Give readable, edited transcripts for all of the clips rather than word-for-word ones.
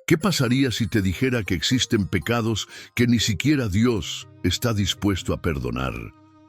¿Qué pasaría si te dijera que existen pecados que ni siquiera Dios está dispuesto a perdonar?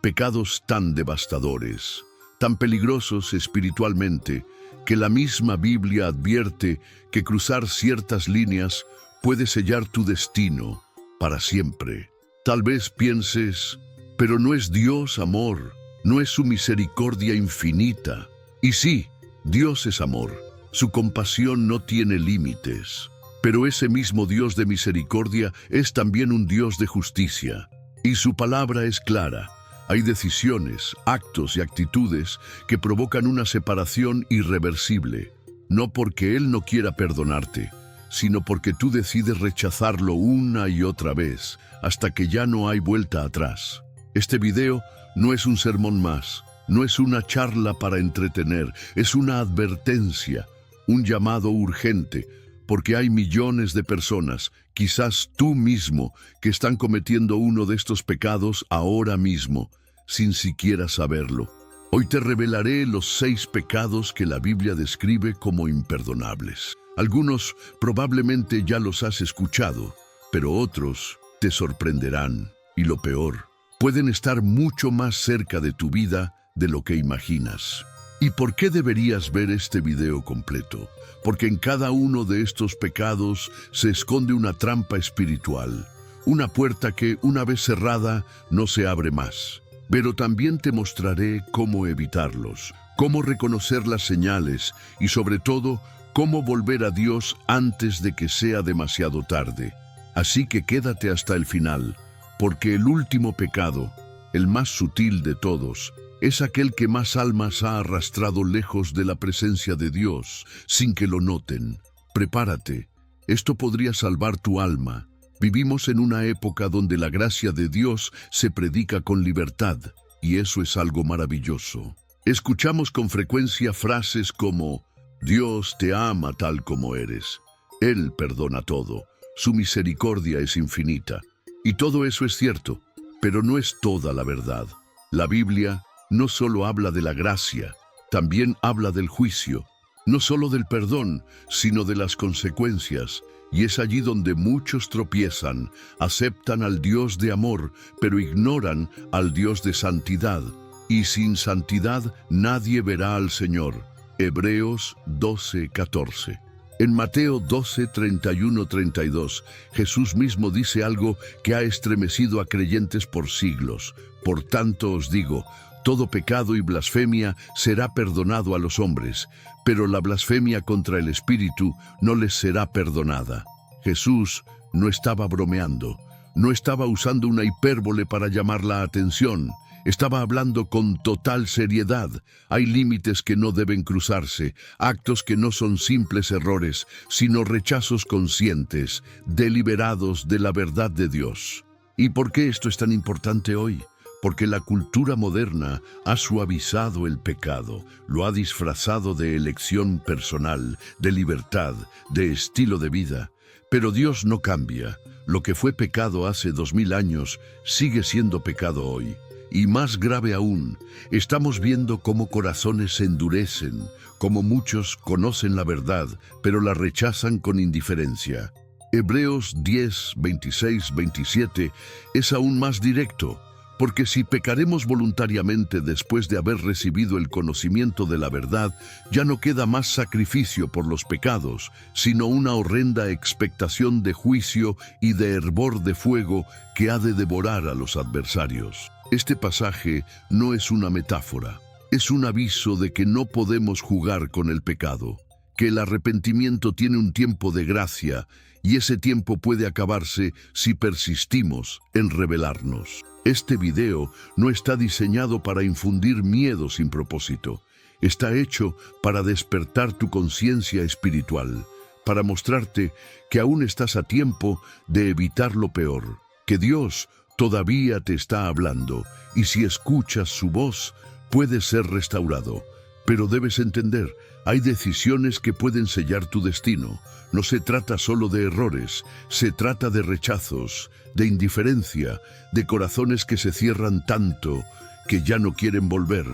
Pecados tan devastadores, tan peligrosos espiritualmente, que la misma Biblia advierte que cruzar ciertas líneas puede sellar tu destino para siempre. Tal vez pienses, pero no es Dios amor, no es su misericordia infinita. Y sí, Dios es amor, su compasión no tiene límites. Pero ese mismo Dios de misericordia es también un Dios de justicia. Y su palabra es clara. Hay decisiones, actos y actitudes que provocan una separación irreversible. No porque Él no quiera perdonarte, sino porque tú decides rechazarlo una y otra vez, hasta que ya no hay vuelta atrás. Este video no es un sermón más, no es una charla para entretener, es una advertencia, un llamado urgente, porque hay millones de personas, quizás tú mismo, que están cometiendo uno de estos pecados ahora mismo, sin siquiera saberlo. Hoy te revelaré los 6 pecados que la Biblia describe como imperdonables. Algunos probablemente ya los has escuchado, pero otros te sorprenderán. Y lo peor, pueden estar mucho más cerca de tu vida de lo que imaginas. ¿Y por qué deberías ver este video completo? Porque en cada uno de estos pecados se esconde una trampa espiritual, una puerta que, una vez cerrada, no se abre más. Pero también te mostraré cómo evitarlos, cómo reconocer las señales y, sobre todo, cómo volver a Dios antes de que sea demasiado tarde. Así que quédate hasta el final, porque el último pecado, el más sutil de todos, es aquel que más almas ha arrastrado lejos de la presencia de Dios, sin que lo noten. Prepárate, esto podría salvar tu alma. Vivimos en una época donde la gracia de Dios se predica con libertad, y eso es algo maravilloso. Escuchamos con frecuencia frases como, Dios te ama tal como eres, Él perdona todo, su misericordia es infinita. Y todo eso es cierto, pero no es toda la verdad. La Biblia no solo habla de la gracia, también habla del juicio, no solo del perdón, sino de las consecuencias. Y es allí donde muchos tropiezan, aceptan al Dios de amor, pero ignoran al Dios de santidad. Y sin santidad nadie verá al Señor. Hebreos 12:14. En Mateo 12:31-32, Jesús mismo dice algo que ha estremecido a creyentes por siglos. Por tanto os digo, todo pecado y blasfemia será perdonado a los hombres, pero la blasfemia contra el Espíritu no les será perdonada. Jesús no estaba bromeando, no estaba usando una hipérbole para llamar la atención. Estaba hablando con total seriedad. Hay límites que no deben cruzarse, actos que no son simples errores, sino rechazos conscientes, deliberados de la verdad de Dios. ¿Y por qué esto es tan importante hoy? Porque la cultura moderna ha suavizado el pecado, lo ha disfrazado de elección personal, de libertad, de estilo de vida. Pero Dios no cambia. Lo que fue pecado hace 2000 años sigue siendo pecado hoy. Y más grave aún, estamos viendo cómo corazones se endurecen, cómo muchos conocen la verdad, pero la rechazan con indiferencia. Hebreos 10, 26, 27 es aún más directo. Porque si pecaremos voluntariamente después de haber recibido el conocimiento de la verdad, ya no queda más sacrificio por los pecados, sino una horrenda expectación de juicio y de hervor de fuego que ha de devorar a los adversarios. Este pasaje no es una metáfora, es un aviso de que no podemos jugar con el pecado, que el arrepentimiento tiene un tiempo de gracia y ese tiempo puede acabarse si persistimos en rebelarnos. Este video no está diseñado para infundir miedo sin propósito. Está hecho para despertar tu conciencia espiritual, para mostrarte que aún estás a tiempo de evitar lo peor, que Dios todavía te está hablando, y si escuchas su voz, puedes ser restaurado. Pero debes entender, hay decisiones que pueden sellar tu destino. No se trata solo de errores, se trata de rechazos, de indiferencia, de corazones que se cierran tanto que ya no quieren volver.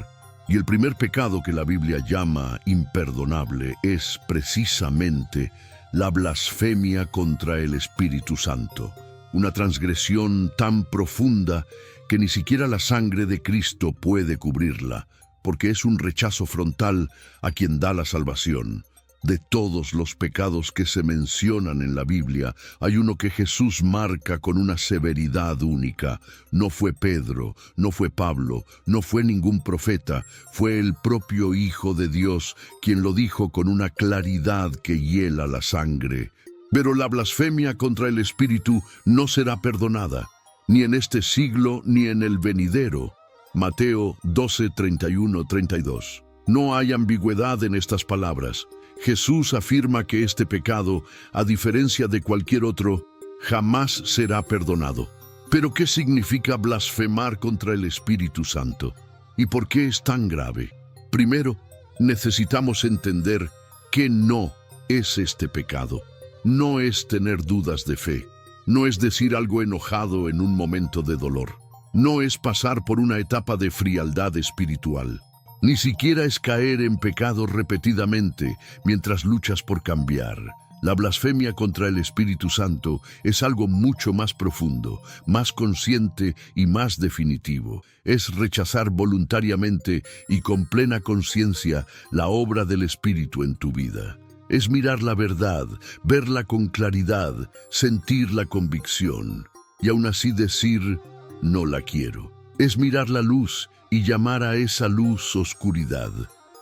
Y el primer pecado que la Biblia llama imperdonable es precisamente la blasfemia contra el Espíritu Santo. Una transgresión tan profunda que ni siquiera la sangre de Cristo puede cubrirla, porque es un rechazo frontal a quien da la salvación. De todos los pecados que se mencionan en la Biblia, hay uno que Jesús marca con una severidad única. No fue Pedro, no fue Pablo, no fue ningún profeta, fue el propio Hijo de Dios quien lo dijo con una claridad que hiela la sangre. Pero la blasfemia contra el Espíritu no será perdonada, ni en este siglo ni en el venidero. Mateo 12, 31, 32. No hay ambigüedad en estas palabras. Jesús afirma que este pecado, a diferencia de cualquier otro, jamás será perdonado. ¿Pero qué significa blasfemar contra el Espíritu Santo? ¿Y por qué es tan grave? Primero, necesitamos entender que no es este pecado. No es tener dudas de fe. No es decir algo enojado en un momento de dolor. No es pasar por una etapa de frialdad espiritual. Ni siquiera es caer en pecado repetidamente mientras luchas por cambiar. La blasfemia contra el Espíritu Santo es algo mucho más profundo, más consciente y más definitivo. Es rechazar voluntariamente y con plena conciencia la obra del Espíritu en tu vida. Es mirar la verdad, verla con claridad, sentir la convicción y aún así decir, no la quiero. Es mirar la luz y llamar a esa luz oscuridad.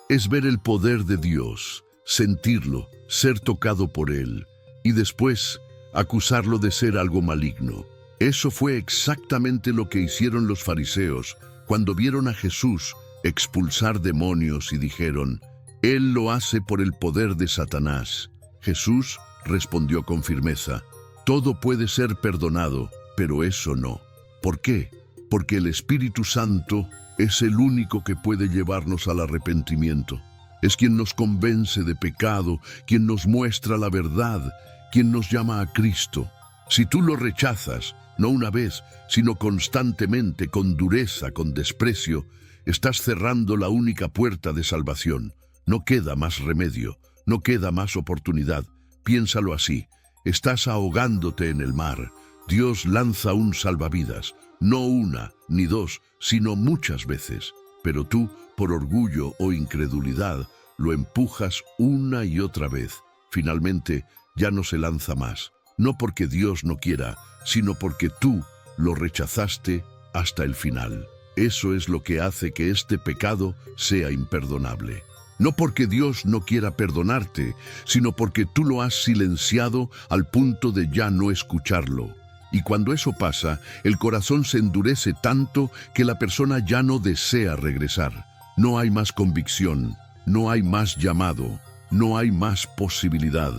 Es ver el poder de Dios, sentirlo, ser tocado por Él, y después acusarlo de ser algo maligno. Eso fue exactamente lo que hicieron los fariseos cuando vieron a Jesús expulsar demonios y dijeron, «Él lo hace por el poder de Satanás». Jesús respondió con firmeza, «Todo puede ser perdonado, pero eso no». ¿Por qué? Porque el Espíritu Santo es el único que puede llevarnos al arrepentimiento. Es quien nos convence de pecado, quien nos muestra la verdad, quien nos llama a Cristo. Si tú lo rechazas, no una vez, sino constantemente, con dureza, con desprecio, estás cerrando la única puerta de salvación. No queda más remedio, no queda más oportunidad. Piénsalo así, estás ahogándote en el mar. Dios lanza un salvavidas, no una ni dos, sino muchas veces. Pero tú, por orgullo o incredulidad, lo empujas una y otra vez. Finalmente, ya no se lanza más. No porque Dios no quiera, sino porque tú lo rechazaste hasta el final. Eso es lo que hace que este pecado sea imperdonable. No porque Dios no quiera perdonarte, sino porque tú lo has silenciado al punto de ya no escucharlo. Y cuando eso pasa, el corazón se endurece tanto que la persona ya no desea regresar. No hay más convicción, no hay más llamado, no hay más posibilidad.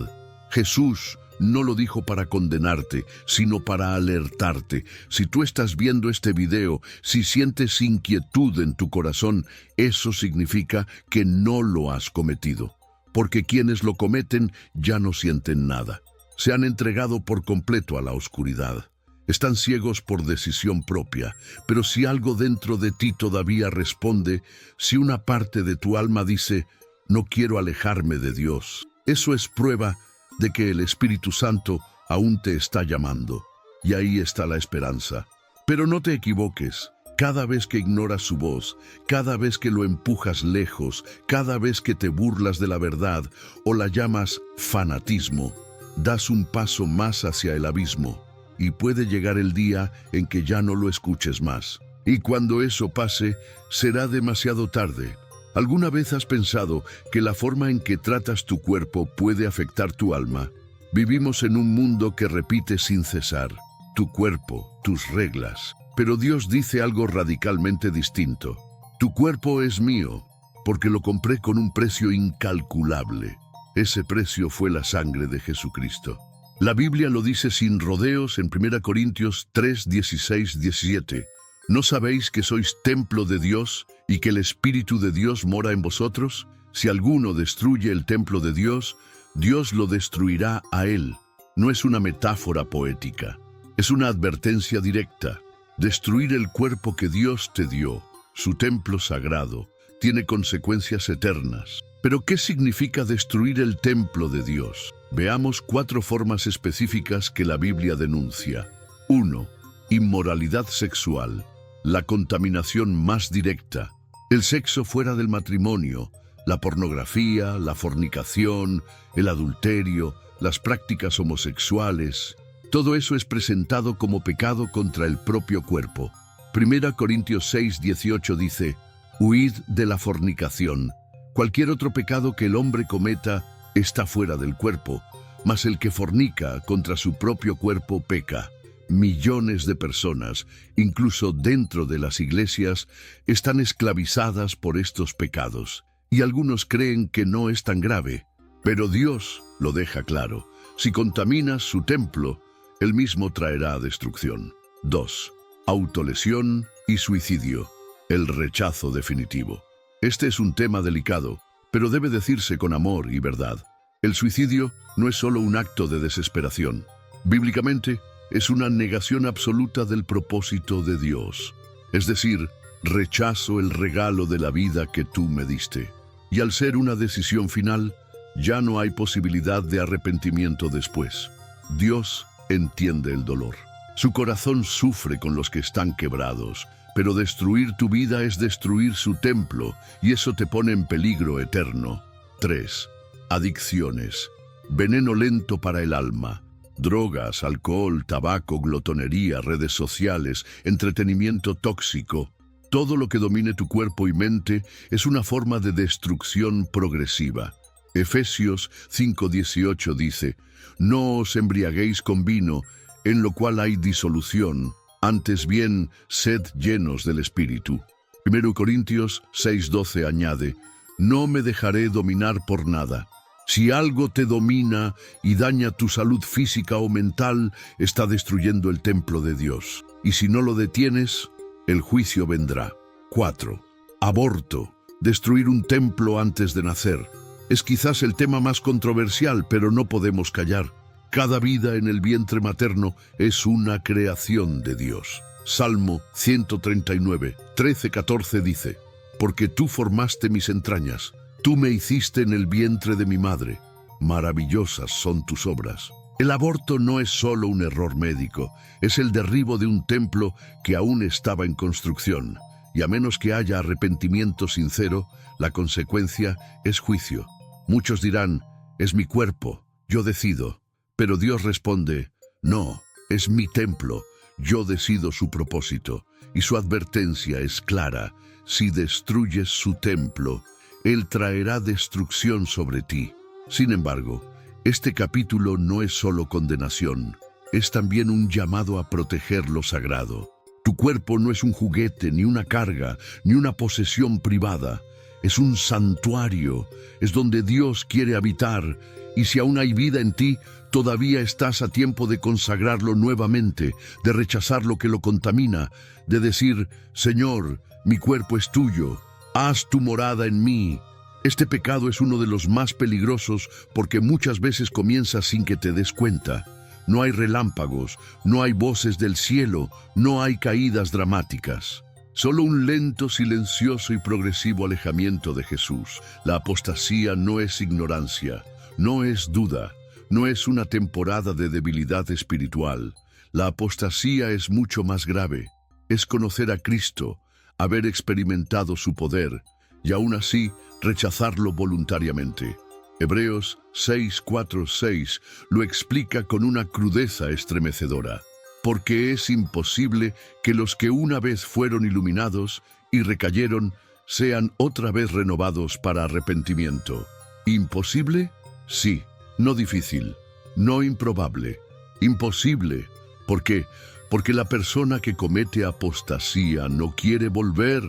Jesús no lo dijo para condenarte, sino para alertarte. Si tú estás viendo este video, si sientes inquietud en tu corazón, eso significa que no lo has cometido. Porque quienes lo cometen ya no sienten nada. Se han entregado por completo a la oscuridad. Están ciegos por decisión propia, pero si algo dentro de ti todavía responde, si una parte de tu alma dice, no quiero alejarme de Dios, eso es prueba de que el Espíritu Santo aún te está llamando. Y ahí está la esperanza. Pero no te equivoques. Cada vez que ignoras su voz, cada vez que lo empujas lejos, cada vez que te burlas de la verdad o la llamas fanatismo, das un paso más hacia el abismo y puede llegar el día en que ya no lo escuches más. Y cuando eso pase, será demasiado tarde. ¿Alguna vez has pensado que la forma en que tratas tu cuerpo puede afectar tu alma? Vivimos en un mundo que repite sin cesar, tu cuerpo, tus reglas. Pero Dios dice algo radicalmente distinto. Tu cuerpo es mío, porque lo compré con un precio incalculable. Ese precio fue la sangre de Jesucristo. La Biblia lo dice sin rodeos en 1 Corintios 3, 16, 17. ¿No sabéis que sois templo de Dios y que el Espíritu de Dios mora en vosotros? Si alguno destruye el templo de Dios, Dios lo destruirá a él. No es una metáfora poética, es una advertencia directa. Destruir el cuerpo que Dios te dio, su templo sagrado, tiene consecuencias eternas. ¿Pero qué significa destruir el templo de Dios? Veamos 4 formas específicas que la Biblia denuncia. 1. Inmoralidad sexual, la contaminación más directa. El sexo fuera del matrimonio, la pornografía, la fornicación, el adulterio, las prácticas homosexuales. Todo eso es presentado como pecado contra el propio cuerpo. 1 Corintios 6:18 dice: «Huid de la fornicación. Cualquier otro pecado que el hombre cometa está fuera del cuerpo, mas el que fornica contra su propio cuerpo peca». Millones de personas, incluso dentro de las iglesias, están esclavizadas por estos pecados, y algunos creen que no es tan grave. Pero Dios lo deja claro: si contaminas su templo, Él mismo traerá destrucción. 2. Autolesión y suicidio, el rechazo definitivo. Este es un tema delicado, pero debe decirse con amor y verdad. El suicidio no es solo un acto de desesperación. Bíblicamente, es una negación absoluta del propósito de Dios. Es decir, rechazo el regalo de la vida que tú me diste. Y al ser una decisión final, ya no hay posibilidad de arrepentimiento después. Dios entiende el dolor. Su corazón sufre con los que están quebrados, pero destruir tu vida es destruir su templo, y eso te pone en peligro eterno. 3. Adicciones. Veneno lento para el alma. Drogas, alcohol, tabaco, glotonería, redes sociales, entretenimiento tóxico. Todo lo que domine tu cuerpo y mente es una forma de destrucción progresiva. Efesios 5:18 dice: «No os embriaguéis con vino, en lo cual hay disolución, antes bien, sed llenos del Espíritu». 1 Corintios 6:12 añade: «No me dejaré dominar por nada». Si algo te domina y daña tu salud física o mental, está destruyendo el templo de Dios. Y si no lo detienes, el juicio vendrá. 4. Aborto. Destruir un templo antes de nacer. Es quizás el tema más controversial, pero no podemos callar. Cada vida en el vientre materno es una creación de Dios. Salmo 139, 13-14 dice: «Porque tú formaste mis entrañas. Tú me hiciste en el vientre de mi madre. Maravillosas son tus obras». El aborto no es solo un error médico, es el derribo de un templo que aún estaba en construcción. Y a menos que haya arrepentimiento sincero, la consecuencia es juicio. Muchos dirán: «Es mi cuerpo, yo decido». Pero Dios responde: «No, es mi templo, yo decido su propósito». Y su advertencia es clara: si destruyes su templo, Él traerá destrucción sobre ti. Sin embargo, este capítulo no es solo condenación, es también un llamado a proteger lo sagrado. Tu cuerpo no es un juguete, ni una carga, ni una posesión privada. Es un santuario, es donde Dios quiere habitar, y si aún hay vida en ti, todavía estás a tiempo de consagrarlo nuevamente, de rechazar lo que lo contamina, de decir: «Señor, mi cuerpo es tuyo. Haz tu morada en mí». Este pecado es uno de los más peligrosos porque muchas veces comienza sin que te des cuenta. No hay relámpagos, no hay voces del cielo, no hay caídas dramáticas. Solo un lento, silencioso y progresivo alejamiento de Jesús. La apostasía no es ignorancia, no es duda, no es una temporada de debilidad espiritual. La apostasía es mucho más grave. Es conocer a Cristo, haber experimentado su poder, y aún así rechazarlo voluntariamente. Hebreos 6:4-6 lo explica con una crudeza estremecedora. Porque es imposible que los que una vez fueron iluminados y recayeron sean otra vez renovados para arrepentimiento. ¿Imposible? Sí. No difícil. No improbable. Imposible. ¿Por qué? Porque la persona que comete apostasía no quiere volver.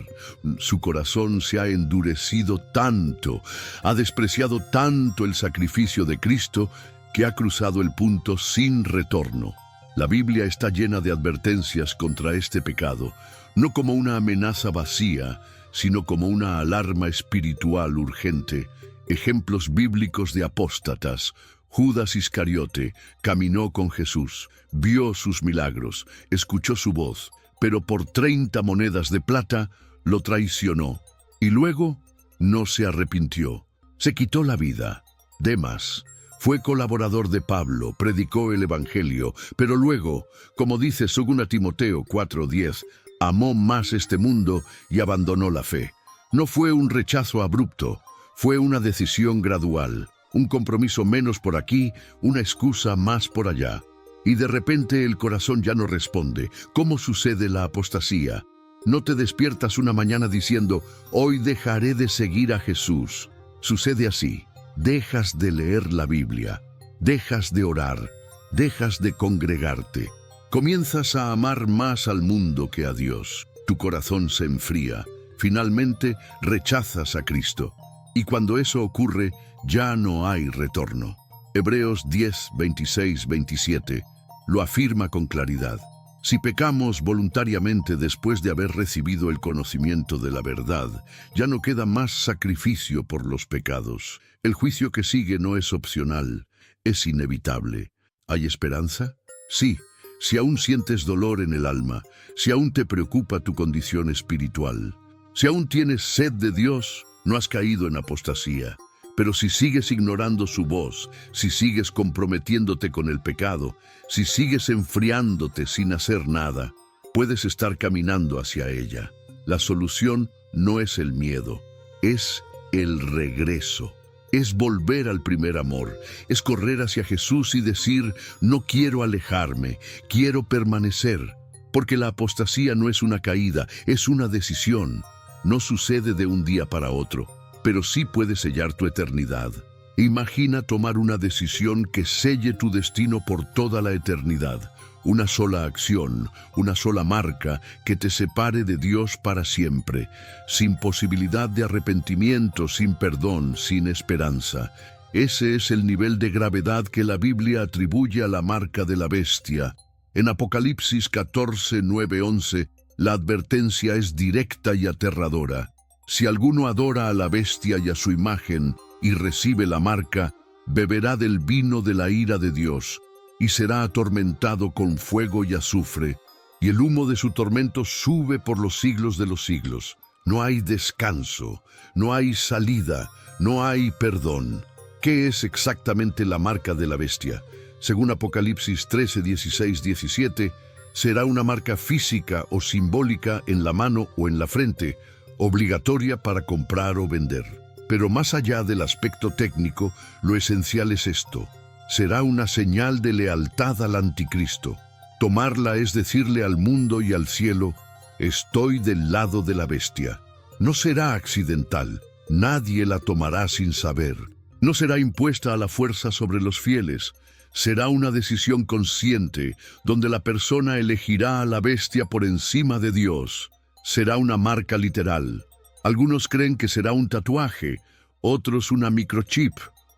Su corazón se ha endurecido tanto, ha despreciado tanto el sacrificio de Cristo, que ha cruzado el punto sin retorno. La Biblia está llena de advertencias contra este pecado, no como una amenaza vacía, sino como una alarma espiritual urgente. Ejemplos bíblicos de apóstatas. Judas Iscariote caminó con Jesús, vio sus milagros, escuchó su voz, pero por 30 monedas de plata lo traicionó. Y luego no se arrepintió, se quitó la vida. Demas Fue colaborador de Pablo, predicó el Evangelio, pero luego, como dice 2 Timoteo 4:10, amó más este mundo y abandonó la fe. No fue un rechazo abrupto, fue una decisión gradual, un compromiso menos por aquí, una excusa más por allá. Y de repente el corazón ya no responde. ¿Cómo sucede la apostasía? No te despiertas una mañana diciendo, hoy dejaré de seguir a Jesús. Sucede así. Dejas de leer la Biblia, dejas de orar, dejas de congregarte. Comienzas a amar más al mundo que a Dios. Tu corazón se enfría. Finalmente rechazas a Cristo. Y cuando eso ocurre, ya no hay retorno. Hebreos 10, 26, 27 lo afirma con claridad. Si pecamos voluntariamente después de haber recibido el conocimiento de la verdad, ya no queda más sacrificio por los pecados. El juicio que sigue no es opcional, es inevitable. ¿Hay esperanza? Sí, si aún sientes dolor en el alma, si aún te preocupa tu condición espiritual, si aún tienes sed de Dios, no has caído en apostasía. Pero si sigues ignorando su voz, si sigues comprometiéndote con el pecado, si sigues enfriándote sin hacer nada, puedes estar caminando hacia ella. La solución no es el miedo, es el regreso. Es volver al primer amor, es correr hacia Jesús y decir, no quiero alejarme, quiero permanecer. Porque la apostasía no es una caída, es una decisión. No sucede de un día para otro, pero sí puede sellar tu eternidad. Imagina tomar una decisión que selle tu destino por toda la eternidad. Una sola acción, una sola marca que te separe de Dios para siempre, sin posibilidad de arrepentimiento, sin perdón, sin esperanza. Ese es el nivel de gravedad que la Biblia atribuye a la marca de la bestia. En Apocalipsis 14, 9, 11, la advertencia es directa y aterradora. Si alguno adora a la bestia y a su imagen y recibe la marca, beberá del vino de la ira de Dios y será atormentado con fuego y azufre, y el humo de su tormento sube por los siglos de los siglos. No hay descanso, no hay salida, no hay perdón. ¿Qué es exactamente la marca de la bestia? Según Apocalipsis 13, 16, 17, será una marca física o simbólica en la mano o en la frente, obligatoria para comprar o vender. Pero más allá del aspecto técnico, lo esencial es esto. Será una señal de lealtad al anticristo. Tomarla es decirle al mundo y al cielo, estoy del lado de la bestia. No será accidental, nadie la tomará sin saber. No será impuesta a la fuerza sobre los fieles. Será una decisión consciente, donde la persona elegirá a la bestia por encima de Dios. Será una marca literal. Algunos creen que será un tatuaje, otros una microchip,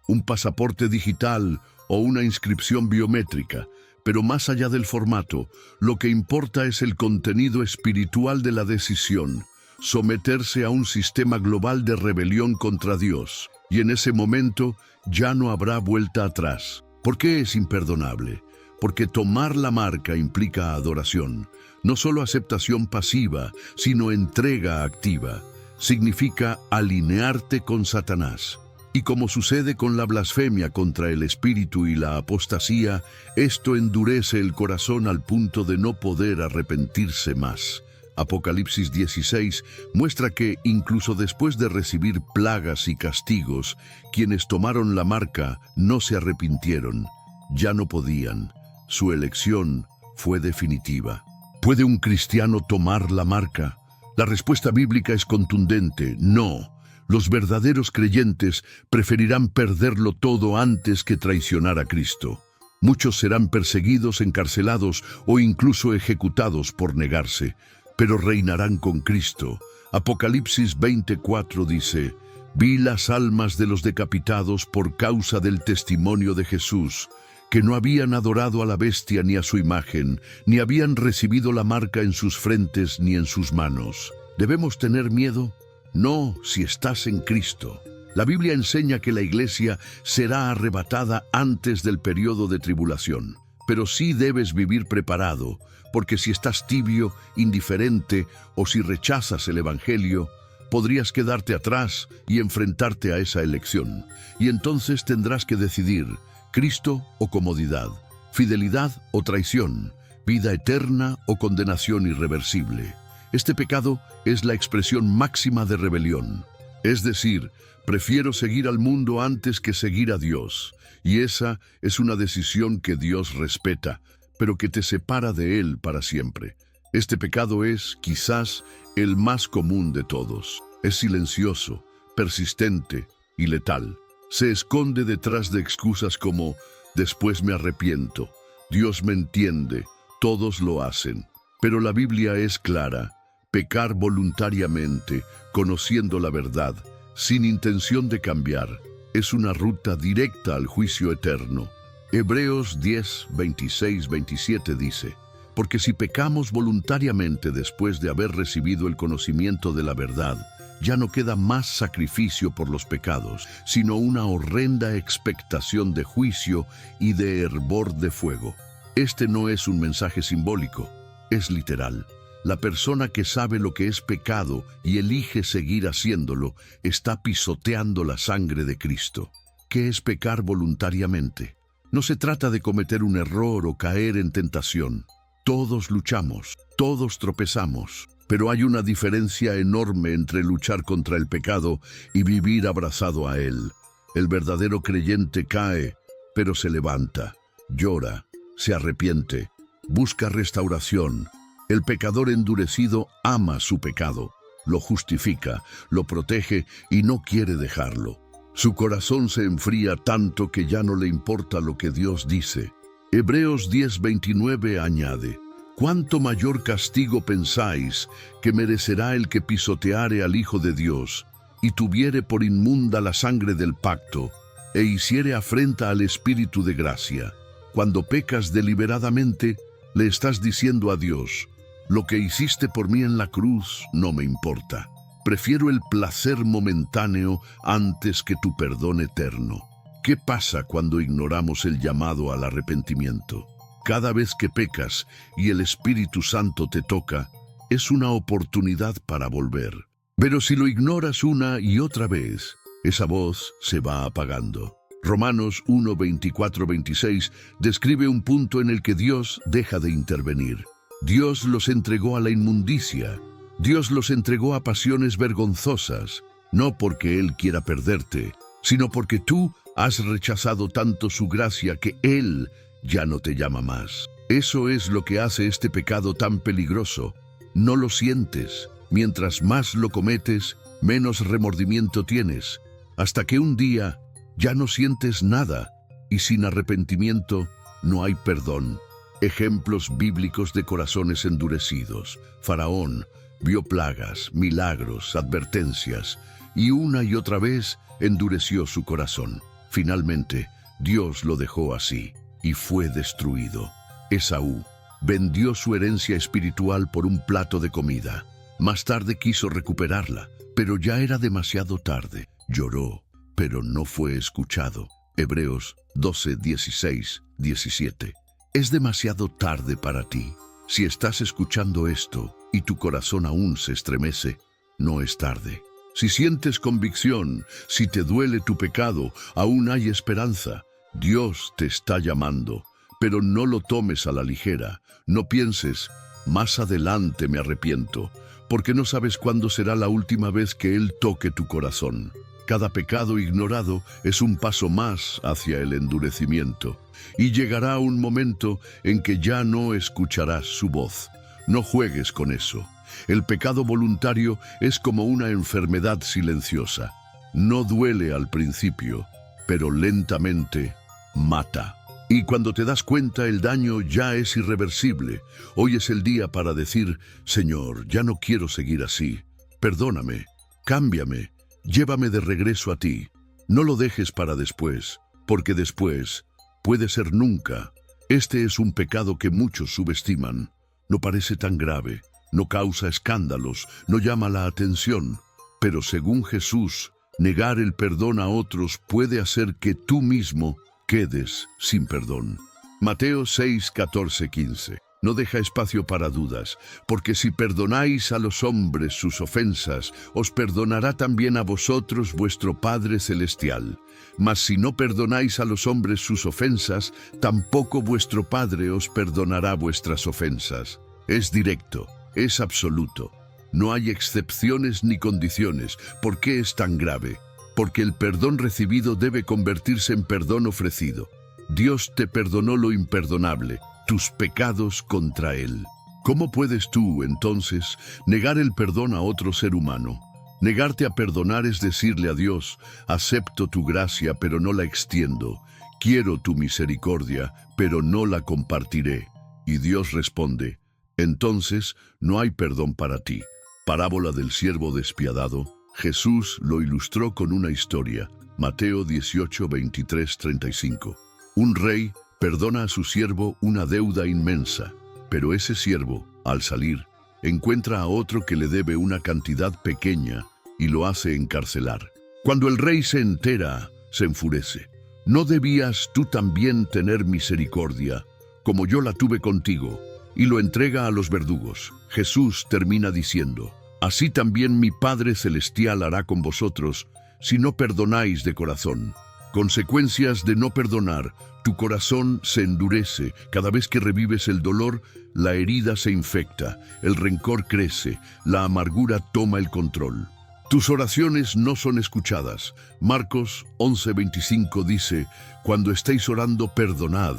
un pasaporte digital o una inscripción biométrica. Pero más allá del formato, lo que importa es el contenido espiritual de la decisión, someterse a un sistema global de rebelión contra Dios. Y en ese momento ya no habrá vuelta atrás. ¿Por qué es imperdonable? Porque tomar la marca implica adoración, no solo aceptación pasiva, sino entrega activa. Significa alinearte con Satanás. Y como sucede con la blasfemia contra el Espíritu y la apostasía, esto endurece el corazón al punto de no poder arrepentirse más. Apocalipsis 16 muestra que, incluso después de recibir plagas y castigos, quienes tomaron la marca no se arrepintieron. Ya no podían. Su elección fue definitiva. ¿Puede un cristiano tomar la marca? La respuesta bíblica es contundente: no. Los verdaderos creyentes preferirán perderlo todo antes que traicionar a Cristo. Muchos serán perseguidos, encarcelados o incluso ejecutados por negarse, pero reinarán con Cristo. Apocalipsis 24 dice, vi las almas de los decapitados por causa del testimonio de Jesús, que no habían adorado a la bestia ni a su imagen, ni habían recibido la marca en sus frentes ni en sus manos. ¿Debemos tener miedo? No, si estás en Cristo. La Biblia enseña que la iglesia será arrebatada antes del periodo de tribulación. Pero sí debes vivir preparado, porque si estás tibio, indiferente o si rechazas el Evangelio, podrías quedarte atrás y enfrentarte a esa elección. Y entonces tendrás que decidir, Cristo o comodidad, fidelidad o traición, vida eterna o condenación irreversible. Este pecado es la expresión máxima de rebelión. Es decir, prefiero seguir al mundo antes que seguir a Dios. Y esa es una decisión que Dios respeta, pero que te separa de Él para siempre. Este pecado es, quizás, el más común de todos. Es silencioso, persistente y letal. Se esconde detrás de excusas como, después me arrepiento, Dios me entiende, todos lo hacen. Pero la Biblia es clara: pecar voluntariamente, conociendo la verdad, sin intención de cambiar, es una ruta directa al juicio eterno. Hebreos 10, 26, 27 dice: porque si pecamos voluntariamente después de haber recibido el conocimiento de la verdad, ya no queda más sacrificio por los pecados, sino una horrenda expectación de juicio y de hervor de fuego. Este no es un mensaje simbólico, es literal. La persona que sabe lo que es pecado y elige seguir haciéndolo, está pisoteando la sangre de Cristo. ¿Qué es pecar voluntariamente? No se trata de cometer un error o caer en tentación. Todos luchamos, todos tropezamos, pero hay una diferencia enorme entre luchar contra el pecado y vivir abrazado a él. El verdadero creyente cae, pero se levanta, llora, se arrepiente, busca restauración. El pecador endurecido ama su pecado, lo justifica, lo protege y no quiere dejarlo. Su corazón se enfría tanto que ya no le importa lo que Dios dice. Hebreos 10:29 añade: ¿cuánto mayor castigo pensáis que merecerá el que pisoteare al Hijo de Dios, y tuviere por inmunda la sangre del pacto, e hiciere afrenta al Espíritu de gracia? Cuando pecas deliberadamente, le estás diciendo a Dios: lo que hiciste por mí en la cruz no me importa. Prefiero el placer momentáneo antes que tu perdón eterno. ¿Qué pasa cuando ignoramos el llamado al arrepentimiento? Cada vez que pecas y el Espíritu Santo te toca, es una oportunidad para volver. Pero si lo ignoras una y otra vez, esa voz se va apagando. Romanos 1, 24, 26 describe un punto en el que Dios deja de intervenir. Dios los entregó a la inmundicia. Dios los entregó a pasiones vergonzosas, no porque Él quiera perderte, sino porque tú has rechazado tanto su gracia que Él ya no te llama más. Eso es lo que hace este pecado tan peligroso. No lo sientes. Mientras más lo cometes, menos remordimiento tienes, hasta que un día ya no sientes nada, y sin arrepentimiento no hay perdón. Ejemplos bíblicos de corazones endurecidos. Faraón vio plagas, milagros, advertencias, y una y otra vez endureció su corazón. Finalmente, Dios lo dejó así, y fue destruido. Esaú vendió su herencia espiritual por un plato de comida. Más tarde quiso recuperarla, pero ya era demasiado tarde. Lloró, pero no fue escuchado. Hebreos 12, 16, 17. Es demasiado tarde para ti. Si estás escuchando esto y tu corazón aún se estremece, no es tarde. Si sientes convicción, si te duele tu pecado, aún hay esperanza. Dios te está llamando, pero no lo tomes a la ligera. No pienses: más adelante me arrepiento, porque no sabes cuándo será la última vez que Él toque tu corazón. Cada pecado ignorado es un paso más hacia el endurecimiento, y llegará un momento en que ya no escucharás su voz. No juegues con eso. El pecado voluntario es como una enfermedad silenciosa. No duele al principio, pero lentamente mata. Y cuando te das cuenta, el daño ya es irreversible. Hoy es el día para decir: Señor, ya no quiero seguir así. Perdóname, cámbiame, llévame de regreso a ti. No lo dejes para después, porque después puede ser nunca. Este es un pecado que muchos subestiman. No parece tan grave, no causa escándalos, no llama la atención. Pero según Jesús, negar el perdón a otros puede hacer que tú mismo quedes sin perdón. Mateo 6, 14, 15. No deja espacio para dudas, porque si perdonáis a los hombres sus ofensas, os perdonará también a vosotros vuestro Padre Celestial. Mas si no perdonáis a los hombres sus ofensas, tampoco vuestro Padre os perdonará vuestras ofensas. Es directo, es absoluto. No hay excepciones ni condiciones. ¿Por qué es tan grave? Porque el perdón recibido debe convertirse en perdón ofrecido. Dios te perdonó lo imperdonable, tus pecados contra Él. ¿Cómo puedes tú, entonces, negar el perdón a otro ser humano? Negarte a perdonar es decirle a Dios: acepto tu gracia, pero no la extiendo. Quiero tu misericordia, pero no la compartiré. Y Dios responde: entonces no hay perdón para ti. Parábola del siervo despiadado. Jesús lo ilustró con una historia. Mateo 18, 23, 35. Un rey perdona a su siervo una deuda inmensa, pero ese siervo, al salir, encuentra a otro que le debe una cantidad pequeña y lo hace encarcelar. Cuando el rey se entera, se enfurece. ¿No debías tú también tener misericordia, como yo la tuve contigo? Y lo entrega a los verdugos. Jesús termina diciendo: así también mi Padre Celestial hará con vosotros, si no perdonáis de corazón. Consecuencias de no perdonar: tu corazón se endurece. Cada vez que revives el dolor, la herida se infecta, el rencor crece, la amargura toma el control. Tus oraciones no son escuchadas. Marcos 11:25 dice: cuando estéis orando, perdonad,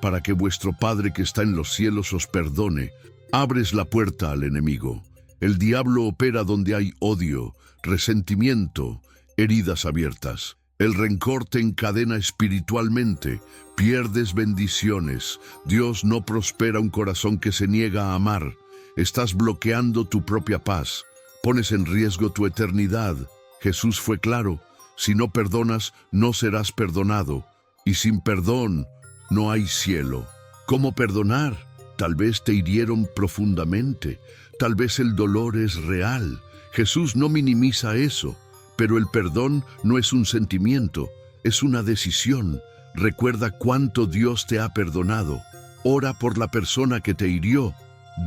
para que vuestro Padre que está en los cielos os perdone. Abres la puerta al enemigo. El diablo opera donde hay odio, resentimiento, heridas abiertas. El rencor te encadena espiritualmente, pierdes bendiciones. Dios no prospera un corazón que se niega a amar. Estás bloqueando tu propia paz, pones en riesgo tu eternidad. Jesús fue claro: si no perdonas, no serás perdonado, y sin perdón no hay cielo. ¿Cómo perdonar? Tal vez te hirieron profundamente, tal vez el dolor es real. Jesús no minimiza eso. Pero el perdón no es un sentimiento, es una decisión. Recuerda cuánto Dios te ha perdonado. Ora por la persona que te hirió.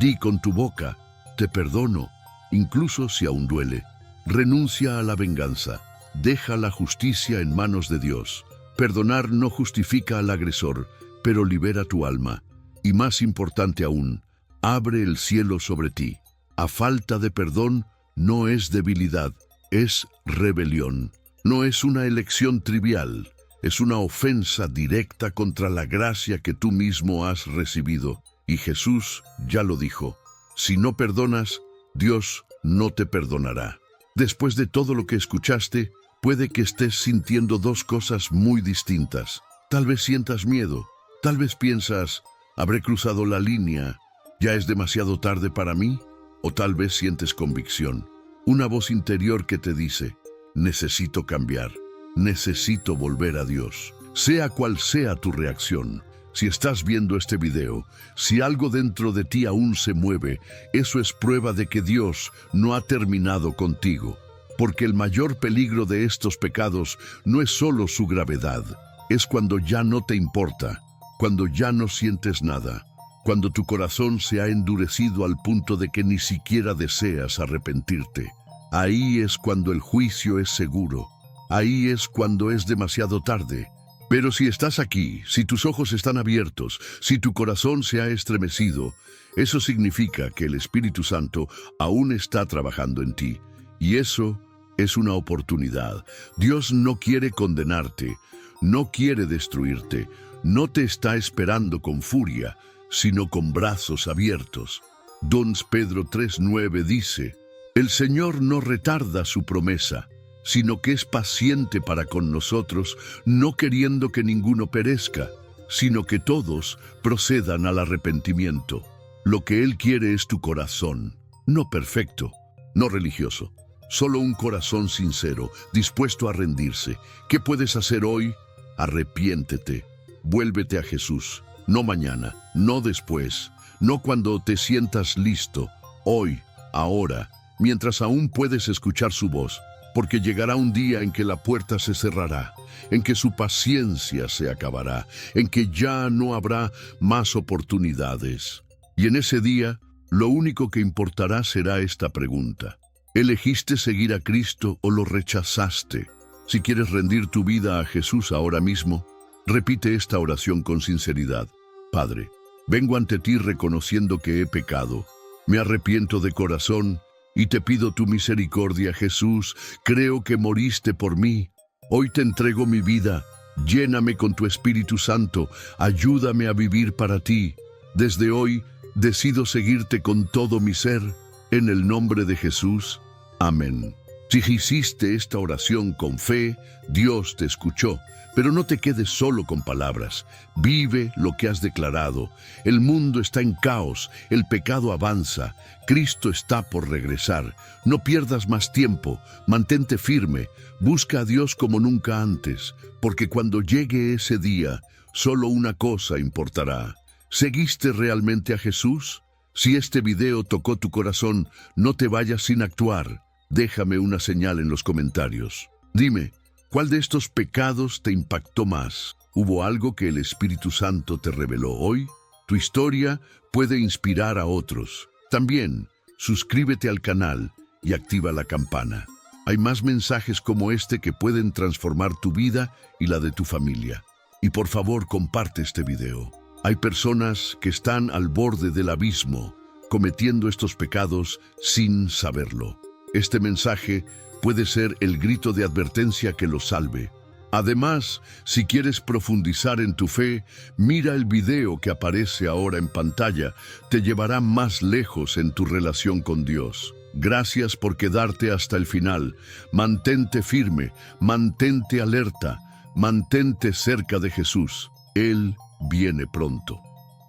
Di con tu boca: te perdono, incluso si aún duele. Renuncia a la venganza. Deja la justicia en manos de Dios. Perdonar no justifica al agresor, pero libera tu alma. Y más importante aún, abre el cielo sobre ti. A falta de perdón no es debilidad, es rebelión. No es una elección trivial, es una ofensa directa contra la gracia que tú mismo has recibido. Y Jesús ya lo dijo: si no perdonas, Dios no te perdonará. Después de todo lo que escuchaste, puede que estés sintiendo dos cosas muy distintas. Tal vez sientas miedo, tal vez piensas: ¿habré cruzado la línea? ¿Ya es demasiado tarde para mí? O tal vez sientes convicción. Una voz interior que te dice: necesito cambiar, necesito volver a Dios. Sea cual sea tu reacción, si estás viendo este video, si algo dentro de ti aún se mueve, eso es prueba de que Dios no ha terminado contigo. Porque el mayor peligro de estos pecados no es solo su gravedad, es cuando ya no te importa, cuando ya no sientes nada, cuando tu corazón se ha endurecido al punto de que ni siquiera deseas arrepentirte. Ahí es cuando el juicio es seguro. Ahí es cuando es demasiado tarde. Pero si estás aquí, si tus ojos están abiertos, si tu corazón se ha estremecido, eso significa que el Espíritu Santo aún está trabajando en ti. Y eso es una oportunidad. Dios no quiere condenarte, no quiere destruirte, no te está esperando con furia, sino con brazos abiertos. Don Pedro 3:9 dice: el Señor no retarda su promesa, sino que es paciente para con nosotros, no queriendo que ninguno perezca, sino que todos procedan al arrepentimiento. Lo que Él quiere es tu corazón, no perfecto, no religioso, solo un corazón sincero, dispuesto a rendirse. ¿Qué puedes hacer hoy? Arrepiéntete, vuélvete a Jesús. No mañana, no después, no cuando te sientas listo. Hoy, ahora, mientras aún puedes escuchar su voz, porque llegará un día en que la puerta se cerrará, en que su paciencia se acabará, en que ya no habrá más oportunidades. Y en ese día, lo único que importará será esta pregunta: ¿elegiste seguir a Cristo o lo rechazaste? Si quieres rendir tu vida a Jesús ahora mismo, repite esta oración con sinceridad. Padre, vengo ante ti reconociendo que he pecado. Me arrepiento de corazón y te pido tu misericordia, Jesús. Creo que moriste por mí. Hoy te entrego mi vida. Lléname con tu Espíritu Santo. Ayúdame a vivir para ti. Desde hoy, decido seguirte con todo mi ser. En el nombre de Jesús. Amén. Si hiciste esta oración con fe, Dios te escuchó. Pero no te quedes solo con palabras. Vive lo que has declarado. El mundo está en caos, el pecado avanza, Cristo está por regresar. No pierdas más tiempo, mantente firme, busca a Dios como nunca antes, porque cuando llegue ese día, solo una cosa importará. ¿Seguiste realmente a Jesús? Si este video tocó tu corazón, no te vayas sin actuar. Déjame una señal en los comentarios. Dime, ¿cuál de estos pecados te impactó más? ¿Hubo algo que el Espíritu Santo te reveló hoy? Tu historia puede inspirar a otros. También, suscríbete al canal y activa la campana. Hay más mensajes como este que pueden transformar tu vida y la de tu familia. Y por favor, comparte este video. Hay personas que están al borde del abismo, cometiendo estos pecados sin saberlo. Este mensaje puede ser el grito de advertencia que los salve. Además, si quieres profundizar en tu fe, mira el video que aparece ahora en pantalla. Te llevará más lejos en tu relación con Dios. Gracias por quedarte hasta el final. Mantente firme, mantente alerta, mantente cerca de Jesús. Él viene pronto.